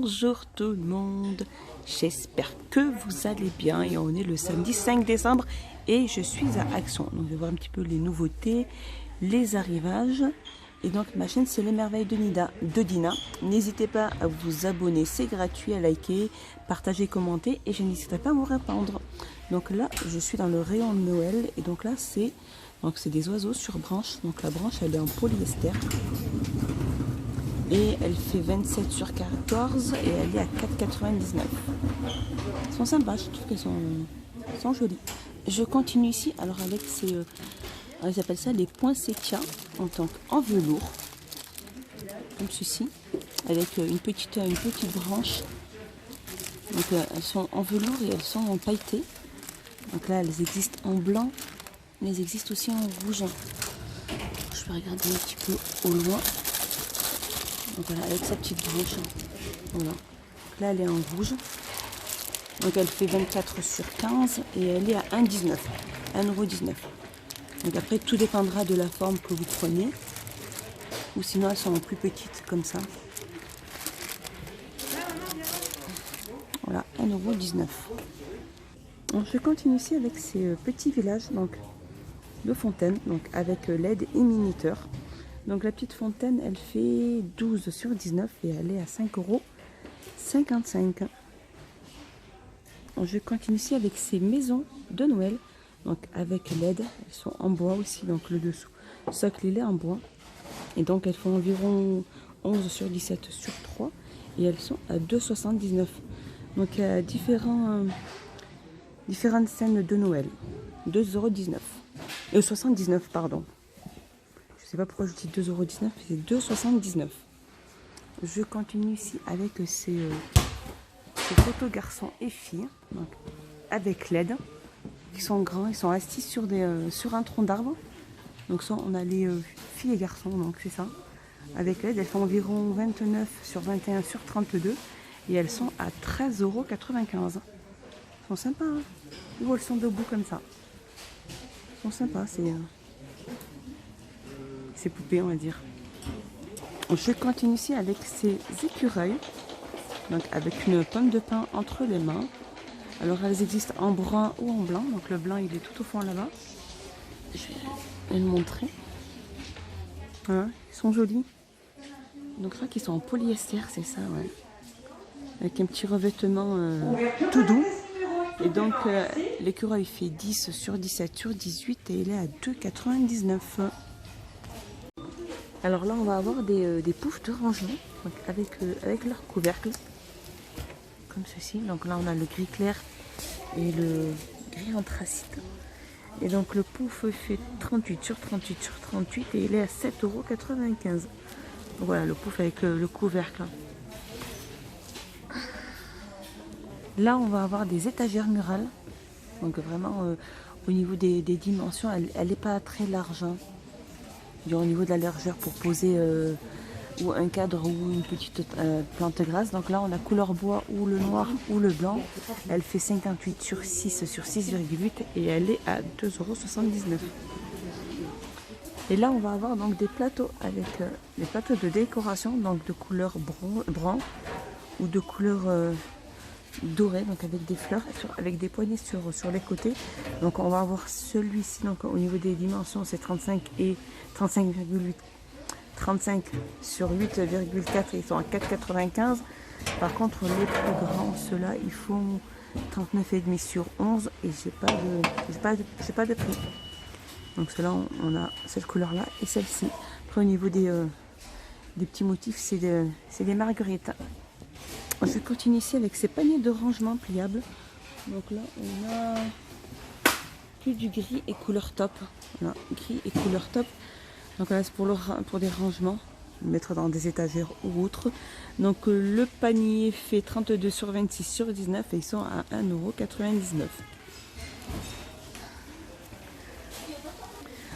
Bonjour tout le monde, j'espère que vous allez bien et on est le samedi 5 décembre et je suis à Action. Donc je vais voir un petit peu les nouveautés, les arrivages. Et donc ma chaîne c'est les merveilles de Dina. N'hésitez pas à vous abonner, c'est gratuit, à liker, partager, commenter et je n'hésiterai pas à vous répondre. Donc là je suis dans le rayon de Noël et donc là c'est des oiseaux sur branche. Donc la branche elle est en polyester. Et elle fait 27 sur 14 et elle est à 4,99. Elles sont sympas, je trouve qu'elles sont jolies. Je continue ici, alors avec ces... ils appellent ça les poinsettias en velours. Comme ceci. Avec une petite branche. Donc elles sont en velours et elles sont en pailleté. Donc là elles existent en blanc, mais elles existent aussi en rouge. Je vais regarder un petit peu au loin. Donc voilà, avec sa petite branche. Voilà. Donc là, elle est en rouge. Donc elle fait 24 sur 15 et elle est à 1,19 €. Donc après, tout dépendra de la forme que vous prenez. Ou sinon, elles sont plus petites, comme ça. Voilà, 1,19 €. Donc je continue ici avec ces petits villages donc, de fontaine, donc avec LED et minuteur. Donc la petite fontaine, elle fait 12 sur 19 et elle est à 5,55 €. Je continue ici avec ces maisons de Noël, donc avec LED. Elles sont en bois aussi, donc le dessous. Le socle il est en bois. Et donc elles font environ 11 sur 17 sur 3 et elles sont à 2,79 €. Donc il y a différentes scènes de Noël. 2,19 €. 79, pardon. Je ne sais pas pourquoi je dis 2,19 €, c'est 2,79 €. Je continue ici avec ces photos garçons et filles, donc avec LED, qui sont grands, ils sont assis sur un tronc d'arbre. Donc ça, on a les filles et garçons, donc c'est ça. Avec LED, elles font environ 29 sur 21 sur 32 et elles sont à 13,95 €. Elles sont sympas, hein, ou elles sont debout comme ça. Elles sont sympas, ces poupées, on va dire. Je continue ici avec ces écureuils, donc avec une pomme de pin entre les mains. Alors elles existent en brun ou en blanc, donc le blanc il est tout au fond là-bas. Je vais le montrer. Voilà, ils sont jolis. Donc je crois qu'ils sont en polyester, c'est ça, ouais. Avec un petit revêtement tout doux. Et donc l'écureuil fait 10 sur 17 sur 18 et il est à 2,99 €. Alors là, on va avoir des poufs de rangement donc avec leur couvercle, comme ceci. Donc là, on a le gris clair et le gris anthracite. Et donc le pouf fait 38 sur 38 sur 38 et il est à 7,95 €. Voilà, le pouf avec le couvercle. Là, on va avoir des étagères murales. Donc vraiment, au niveau des dimensions, elle n'est pas très large, hein. Au niveau de la largeur pour poser ou un cadre ou une petite plante grasse. Donc là on a couleur bois ou le noir ou le blanc. Elle fait 58 sur 6 sur 6,8 et elle est à 2,79 €. Et là on va avoir donc des plateaux avec des plateaux de décoration, donc de couleur brun ou de couleur dorée, donc avec des fleurs, avec des poignées sur les côtés. Donc on va avoir celui-ci, donc au niveau des dimensions c'est 35 et 35,8, 35 sur 8,4 et ils sont à 4,95 €. Par contre les plus grands, ceux-là ils font 39,5 sur 11 et j'ai pas de prix. Donc ceux-là on a cette couleur là et celle-ci. Après au niveau des petits motifs c'est des marguerites. Je continue ici avec ces paniers de rangement pliables. Donc là, on a que du gris et couleur top. Voilà, gris et couleur top. Donc là, c'est pour des rangements, mettre dans des étagères ou autres. Donc le panier fait 32 sur 26 sur 19 et ils sont à 1,99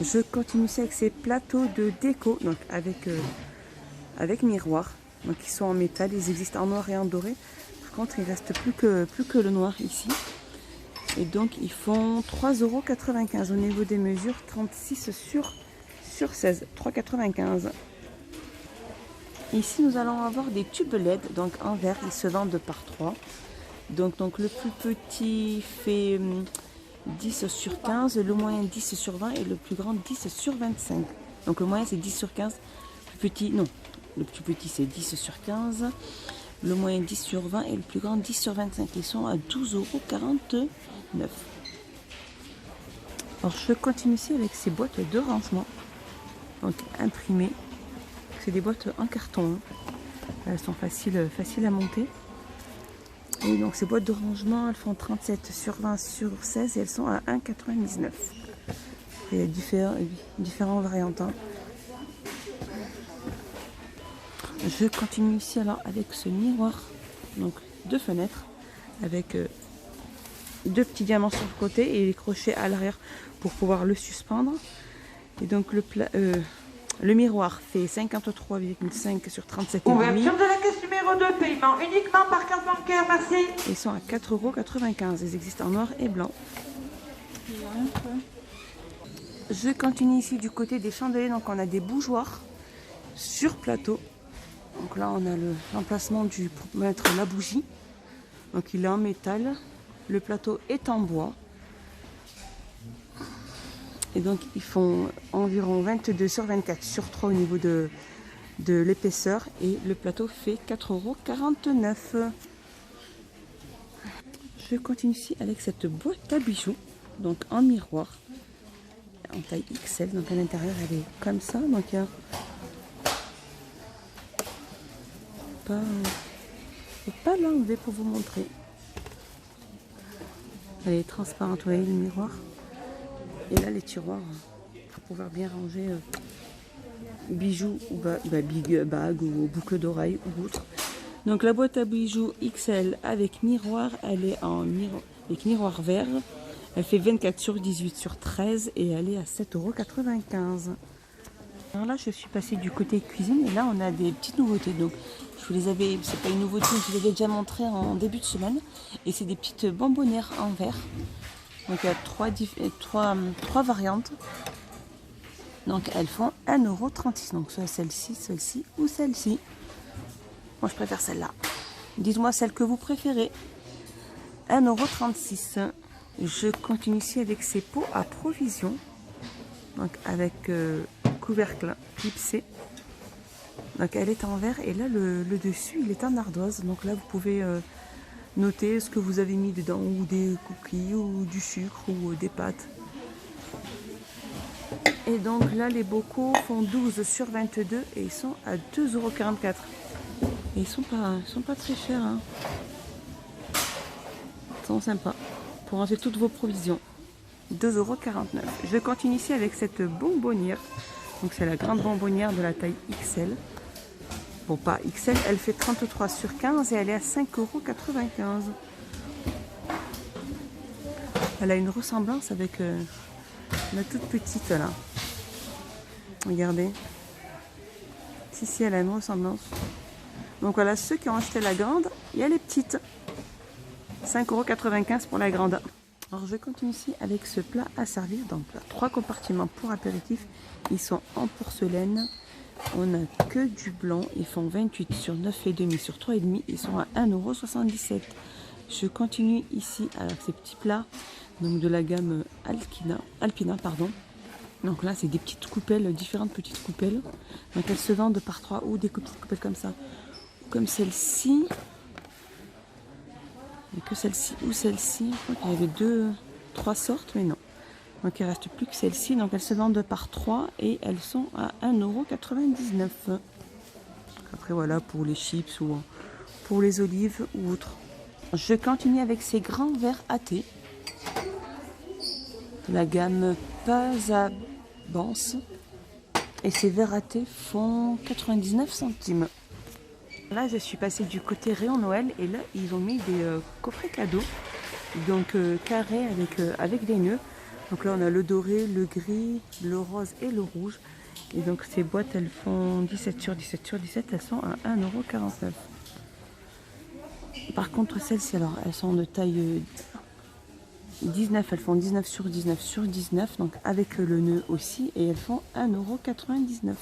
€. Je continue ici avec ces plateaux de déco, donc avec miroir. Donc ils sont en métal, ils existent en noir et en doré. Par contre, il ne reste plus que le noir ici. Et donc ils font 3,95 € au niveau des mesures, 36 sur 16, 3,95 €. Ici, nous allons avoir des tubes LED, donc en verre, ils se vendent par 3. Donc le plus petit fait 10 sur 15, le moyen 10 sur 20 et le plus grand 10 sur 25. Donc le moyen c'est 10 sur 15, le plus petit, non, le plus petit c'est 10 sur 15, le moyen 10 sur 20 et le plus grand 10 sur 25. Ils sont à 12,49 €. Alors je continue ici avec ces boîtes de rangement, donc imprimées. C'est des boîtes en carton, hein. Elles sont faciles à monter. Et donc ces boîtes de rangement, elles font 37 sur 20 sur 16 et elles sont à 1,99 €. Il y a différents variantes, hein. Je continue ici alors avec ce miroir, donc 2 fenêtres avec 2 petits diamants sur le côté et les crochets à l'arrière pour pouvoir le suspendre. Et donc le miroir fait 53,5 sur 37,5 €. Ouverture de la caisse numéro 2, paiement uniquement par carte bancaire, merci. Ils sont à 4,95 €. Ils existent en noir et blanc. Je continue ici du côté des chandeliers. Donc on a des bougeoirs sur plateau. Donc là on a l'emplacement pour mettre la bougie. Donc il est en métal. Le plateau est en bois. Et donc ils font environ 22 sur 24 sur 3 au niveau de l'épaisseur. Et le plateau fait 4,49 €. Je continue ici avec cette boîte à bijoux. Donc en miroir. En taille XL. Donc à l'intérieur elle est comme ça. Donc il y a pas l'enlever pour vous montrer. Elle est transparente, vous voyez le miroir. Et là les tiroirs pour pouvoir bien ranger bijoux ou big bag ou boucle d'oreille ou autre. Donc la boîte à bijoux XL avec miroir, elle est avec miroir vert. Elle fait 24 sur 18 sur 13 et elle est à 7,95 €. Alors là je suis passée du côté cuisine et là on a des petites nouveautés. Donc je vous les avais, c'est pas une nouveauté, je vous les avais déjà montré en début de semaine. Et c'est des petites bonbonnières en verre. Donc il y a trois variantes. Donc elles font 1,36 €. Donc soit celle-ci ou celle-ci. Moi je préfère celle-là. Dites-moi celle que vous préférez. 1,36 €. Je continue ici avec ces pots à provision. Donc avec couvercle clipsé. Donc elle est en verre et là le dessus il est en ardoise. Donc là vous pouvez noter ce que vous avez mis dedans, ou des cookies ou du sucre ou des pâtes. Et donc là les bocaux font 12 sur 22 et ils sont à 2,44 €. Et ils sont pas très chers, hein. Ils sont sympas pour ranger toutes vos provisions. 2,49 €. Je continue ici avec cette bonbonnière. Donc c'est la grande bonbonnière de la taille XL. Bon, pas XL, elle fait 33 sur 15 et elle est à 5,95 €. Elle a une ressemblance avec la toute petite là. Regardez. Si, elle a une ressemblance. Donc voilà, ceux qui ont acheté la grande, il y a les petites. 5,95 € pour la grande. Alors je continue ici avec ce plat à servir. Donc là, 3 compartiments pour apéritif. Ils sont en porcelaine. On n'a que du blanc. Ils font 28 sur 9,5 sur 3,5. Ils sont à 1,77 €. Je continue ici avec ces petits plats. Donc de la gamme Alpina, pardon. Donc là c'est des petites coupelles, différentes petites coupelles. Donc elles se vendent par 3 ou des petites coupelles comme ça. Comme celle-ci. Et que celle-ci ou celle-ci. Je crois qu'il y avait 3 sortes, mais non. Donc il ne reste plus que celle-ci. Donc elles se vendent par 3 et elles sont à 1,99 €. Après voilà, pour les chips ou pour les olives ou autres. Je continue avec ces grands verres à thé. La gamme Pasabance. Et ces verres à thé font 99 centimes. Là, je suis passée du côté rayon Noël et là, ils ont mis des coffrets cadeaux. Donc carrés avec des nœuds. Donc là, on a le doré, le gris, le rose et le rouge. Et donc ces boîtes, elles font 17 sur 17 sur 17. Elles sont à 1,49 €. Par contre, celles-ci, alors, elles sont de taille 19. Elles font 19 sur 19 sur 19. Donc avec le nœud aussi. Et elles font 1,99 €.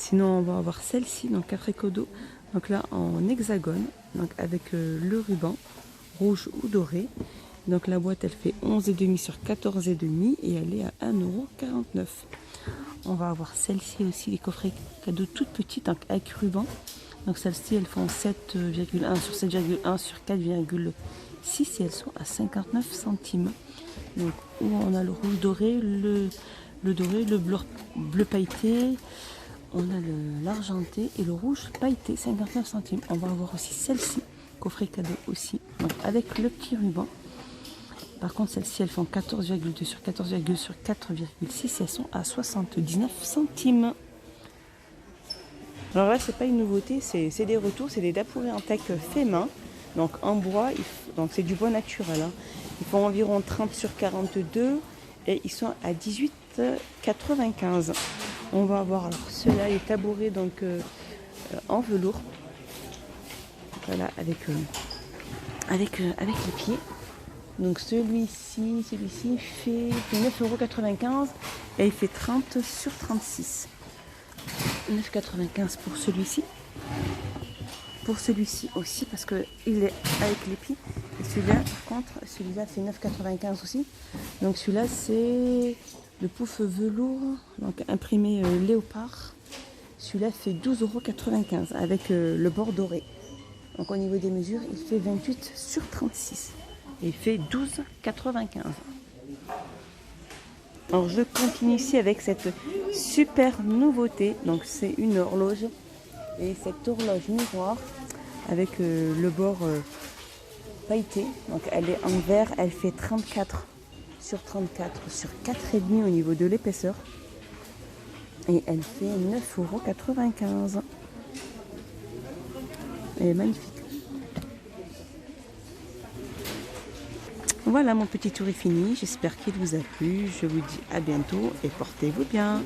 Sinon, on va avoir celle-ci, donc Capricodo. Donc là, en hexagone, donc avec le ruban rouge ou doré. Donc la boîte, elle fait 11,5 sur 14,5 et elle est à 1,49 €. On va avoir celle-ci aussi, les coffrets cadeaux toutes petites, donc avec ruban. Donc celles-ci, elles font 7,1 sur 7,1 sur 4,6 et elles sont à 59 centimes. Donc où on a le rouge doré, le doré, le bleu pailleté, on a l'argenté et le rouge pailleté, 59 centimes. On va avoir aussi celle-ci, coffret cadeau aussi, donc avec le petit ruban. Par contre, celles-ci, elles font 14,2 sur 14,2 sur 4,6 et elles sont à 79 centimes. Alors là, c'est pas une nouveauté, c'est des retours, c'est des dapourés en teck fait main, donc en bois, donc c'est du bois naturel. Hein. Ils font environ 30 sur 42 et ils sont à 18,95 €. On va avoir alors ceux-là, les tabourets donc en velours. Voilà, avec les pieds. Donc celui-ci fait 9,95 € et il fait 30 sur 36. 9,95 € pour celui-ci. Pour celui-ci aussi parce que il est avec les pieds. Et celui-là, par contre, celui-là fait 9,95 € aussi. Donc celui-là, c'est le pouf velours, donc imprimé léopard. Celui-là fait 12,95 € avec le bord doré. Donc au niveau des mesures, il fait 28 sur 36. Et il fait 12,95 €. Alors je continue ici avec cette super nouveauté. Donc c'est une horloge. Et cette horloge miroir avec le bord pailleté. Donc elle est en verre. Elle fait 34 sur 34 sur 4,5 au niveau de l'épaisseur. Et elle fait 9,95 €. Elle est magnifique. Voilà, mon petit tour est fini. J'espère qu'il vous a plu. Je vous dis à bientôt et portez-vous bien.